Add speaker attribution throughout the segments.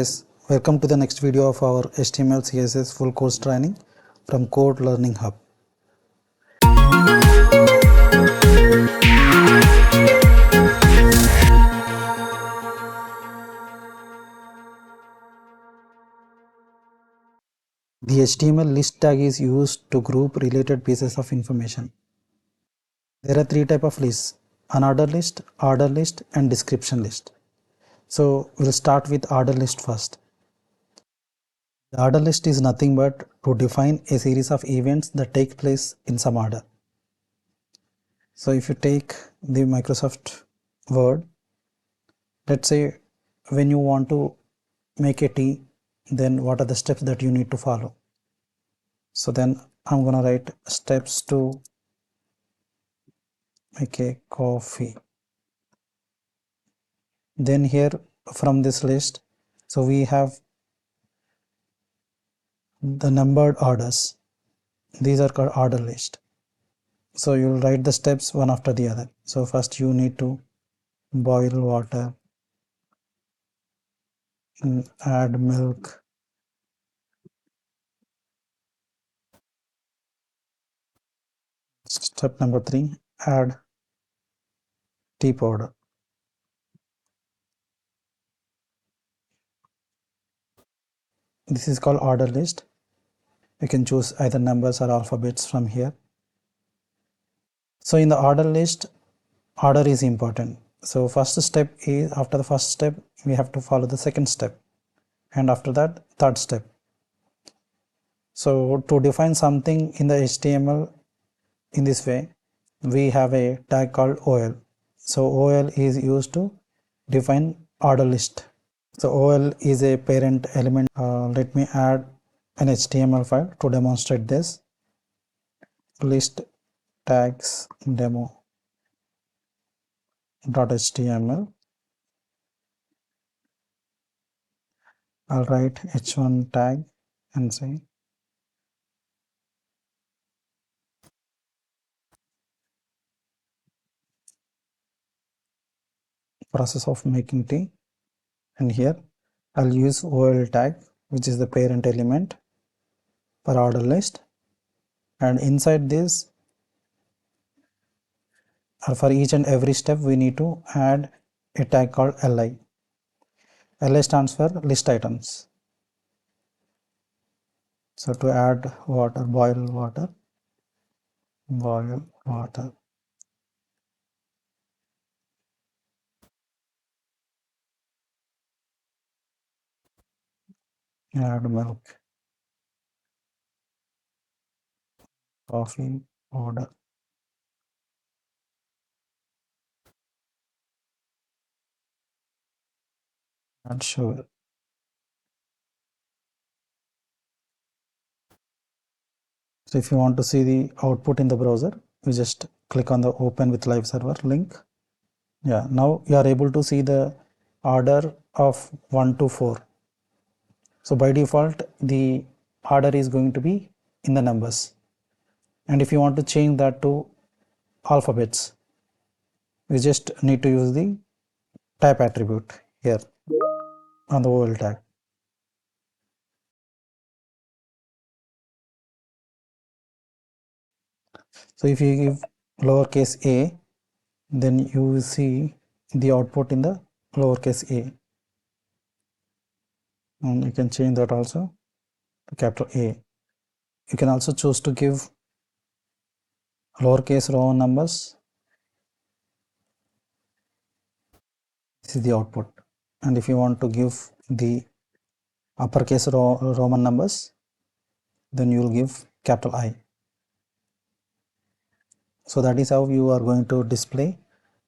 Speaker 1: Guys, welcome to the next video of our HTML CSS full course training from Code Learning Hub. The HTML list tag is used to group related pieces of information. There are three types of lists: unordered list, order list, and description list. So we'll start with order list first. The order list is nothing but to define a series of events that take place in some order. So if you take the Microsoft Word, let's say when you want to make a tea, then what are the steps that you need to follow? So then I'm gonna write steps to make a coffee. Then here from this list, so we have the numbered orders. These are called order list. So you'll write the steps one after the other. So first you need to boil water, add milk, step number 3, add tea powder. This is called order list. You can choose either numbers or alphabets from here. So in the order list, order is important. So first step is, after the first step we have to follow the second step, and after that third step. So to define something in the HTML in this way, we have a tag called OL. So OL is used to define order list. So OL is a parent element. Let me add an HTML file to demonstrate this. List tags demo.html. I'll write h1 tag and say process of making tea, and here I'll use OL tag, which is the parent element for order list, and inside this, or for each and every step, we need to add a tag called li. Li stands for list items. So to add water, boil water, add milk, coffee powder, add sugar. So if you want to see the output in the browser, you just click on the open with live server link. Yeah, now you are able to see the order of 1 to 4. So by default, the order is going to be in the numbers. And if you want to change that to alphabets, we just need to use the type attribute here on the OL tag. So if you give lowercase a, then you will see the output in the lowercase a. And you can change that also to capital A. You can also choose to give lowercase Roman numbers. This is the output. And if you want to give the uppercase Roman numbers, then you will give capital I. So that is how you are going to display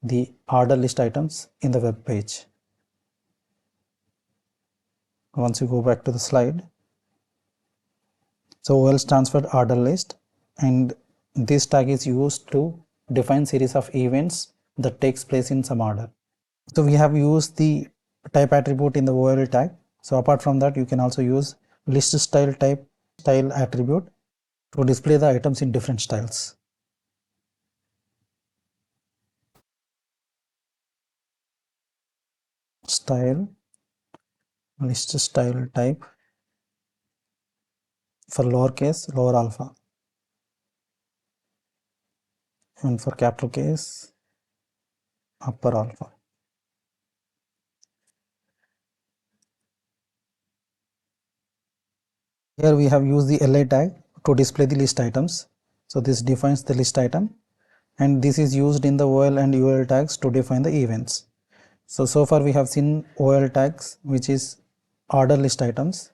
Speaker 1: the order list items in the web page. Once you go back to the slide, so OL stands for order list, and this tag is used to define series of events that takes place in some order. So we have used the type attribute in the OL tag. So apart from that, you can also use list style type style attribute to display the items in different styles. Style list style type for lowercase lower alpha, and for capital case upper alpha. Here we have used the li tag to display the list items. So this defines the list item, and this is used in the OL and UL tags to define the events. So far we have seen OL tags, which is order list items.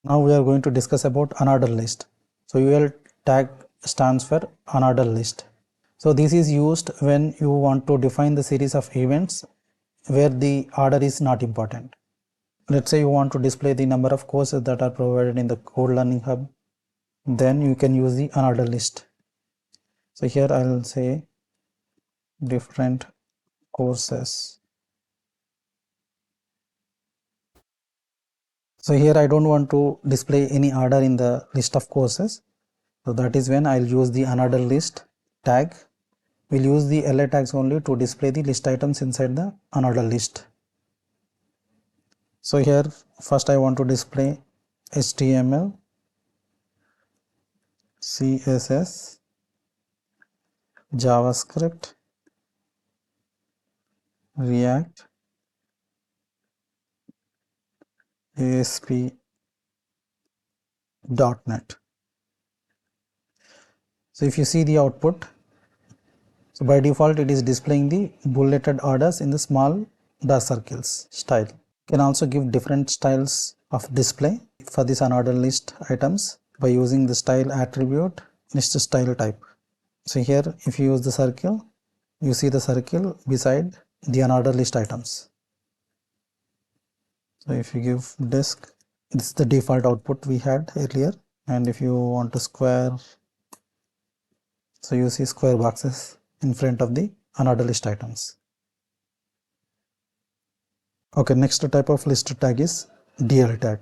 Speaker 1: Now we are going to discuss about unordered list. So UL tag stands for unordered list. So this is used when you want to define the series of events where the order is not important. Let's say you want to display the number of courses that are provided in the Code Learning Hub, then you can use the unordered list. So here I will say different courses. So here I don't want to display any order in the list of courses. So that is when I'll use the unordered list tag. We'll use the li tags only to display the list items inside the unordered list. So here first I want to display HTML, CSS, JavaScript, React, ASP.NET. So if you see the output, so by default it is displaying the bulleted orders in the small dash circles style. You can also give different styles of display for this unordered list items by using the style attribute list style type. So here if you use the circle, you see the circle beside the unordered list items. So if you give disk, it's the default output we had earlier, and if you want to square, so you see square boxes in front of the unordered list items. Okay, next type of list tag is DL tag.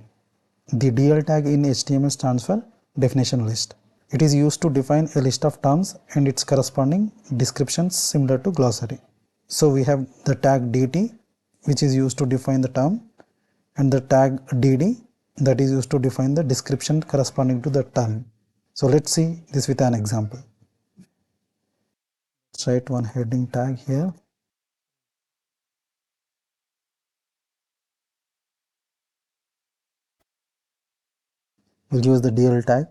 Speaker 1: The DL tag in HTML stands for definition list. It is used to define a list of terms and its corresponding descriptions similar to glossary. So we have the tag DT, which is used to define the term, and the tag DD, that is used to define the description corresponding to the term. So let's see this with an example. Let's write one heading tag here. We'll use the DL tag,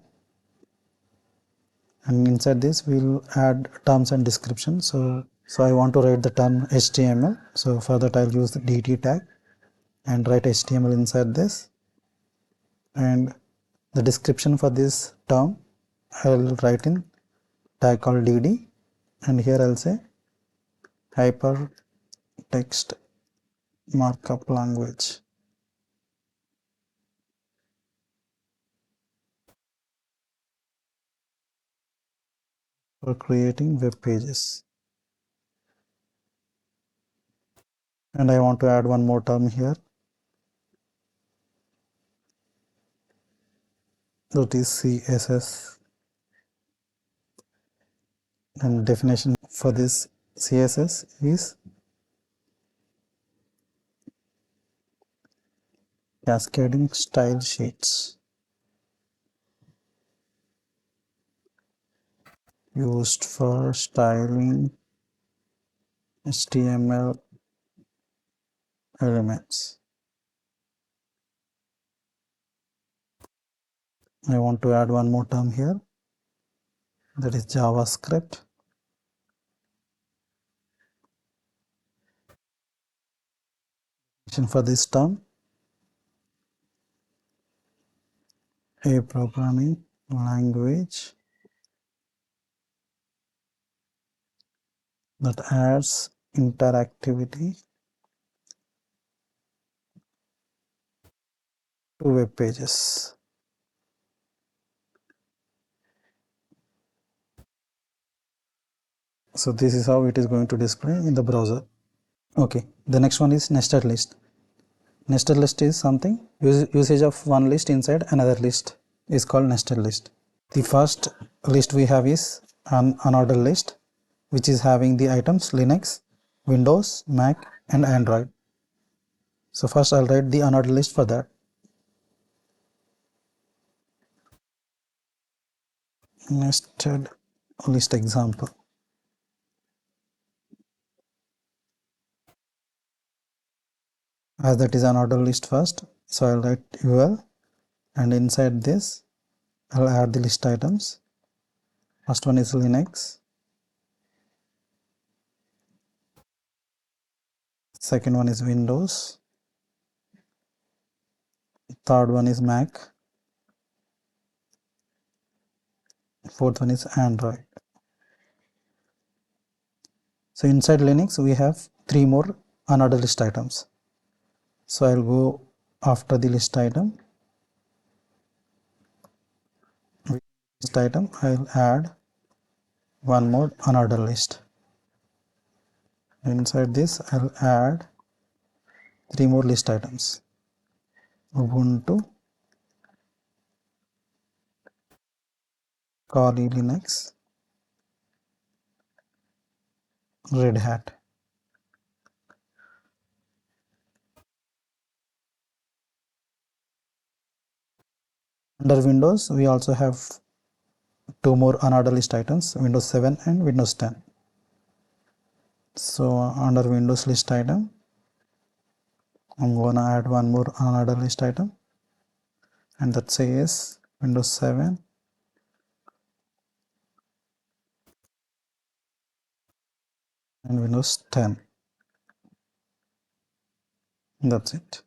Speaker 1: and inside this we'll add terms and description. So I want to write the term HTML. So for that I'll use the DT tag and write HTML inside this, and the description for this term I'll write in tag called DD, and here I'll say hypertext markup language for creating web pages. And I want to add one more term here, that is CSS, and definition for this CSS is cascading style sheets used for styling HTML elements. I want to add one more term here, that is JavaScript. For this term, a programming language that adds interactivity to web pages. So this is how it is going to display in the browser. Okay, the next one is nested list. Nested list is something usage of one list inside another list is called nested list. The first list we have is an unordered list, which is having the items Linux, Windows, Mac and Android. So first I'll write the unordered list for that. Nested list example. As that is unordered list first, so I'll write UL, and inside this I'll add the list items. First one is Linux, second one is Windows, third one is Mac, fourth one is Android. So inside Linux we have 3 more unordered list items. So I'll go after the list item. List item, I'll add one more unordered list. Inside this I'll add 3 more list items. Ubuntu, Kali Linux, Red Hat. Under Windows we also have 2 more unordered list items, Windows 7 and Windows 10. So under Windows list item, I'm gonna add one more unordered list item, and that says Windows 7 and Windows 10. That's it.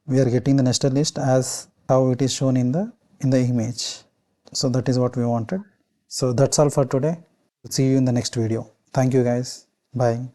Speaker 1: We are getting the nested list as how it is shown in the image. So that is what we wanted. So that's all for today. See you in the next video. Thank you guys. Bye.